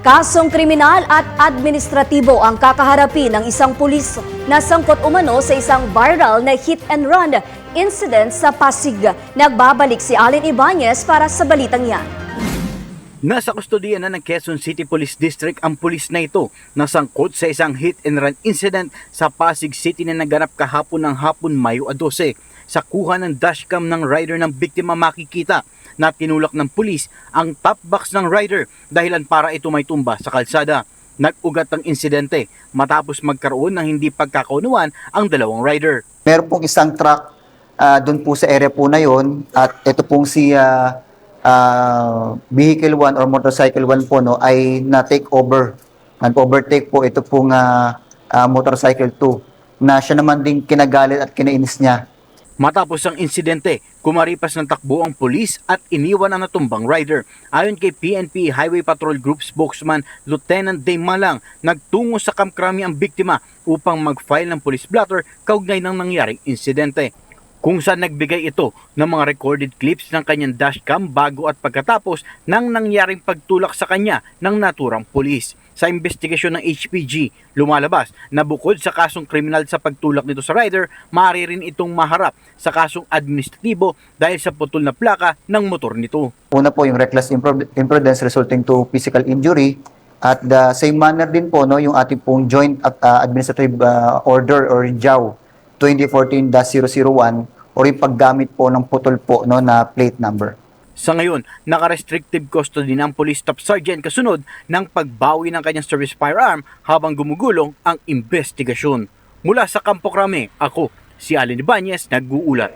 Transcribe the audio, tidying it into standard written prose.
Kasong kriminal at administratibo ang kakaharapin ng isang pulis na sangkot umano sa isang viral na hit and run incident sa Pasig. Nagbabalik si Allen Ibanez para sa balitang yan. Nasa kustodiya na ng Quezon City Police District ang pulis na ito na sangkot sa isang hit and run incident sa Pasig City na naganap kahapon ng hapon Mayo 12. Sa kuha ng dashcam ng rider ng biktima makikita na tinulak ng pulis ang top box ng rider dahilan para ito may tumba sa kalsada. Nag-ugat ang insidente matapos magkaroon ng hindi pagkakaunawan ang dalawang rider. Meron pong isang truck doon po sa area po na yon at ito pong si Vehicle 1 or Motorcycle 1 po no, ay na-take over. Nag-overtake po ito pong Motorcycle 2 na siya naman din kinagalit at kinainis niya. Matapos ang insidente, kumaripas ng takbo ang pulis at iniwan ang natumbang rider. Ayon kay PNP Highway Patrol Group spokesman Lieutenant Dave Malang, nagtungo sa Camp Crame ang biktima upang mag-file ng police blotter kaugnay ng nangyaring insidente. Kung saan nagbigay ito ng mga recorded clips ng kanyang dashcam bago at pagkatapos ng nangyaring pagtulak sa kanya ng naturang pulis. Sa investigasyon ng HPG, lumalabas na bukod sa kasong kriminal sa pagtulak nito sa rider, maaari rin itong maharap sa kasong administratibo dahil sa putol na plaka ng motor nito. Una po yung reckless imprudence resulting to physical injury at the same manner din po no, yung ating pong joint administrative order or JAW 2014-001 o yung paggamit po ng putol po no, na plate number. Sa ngayon, naka-restrictive custody ng Police Staff Sergeant kasunod ng pagbawi ng kanyang service firearm habang gumugulong ang investigasyon. Mula sa Campo Crame, ako si Allen Ibanez nag-uulat.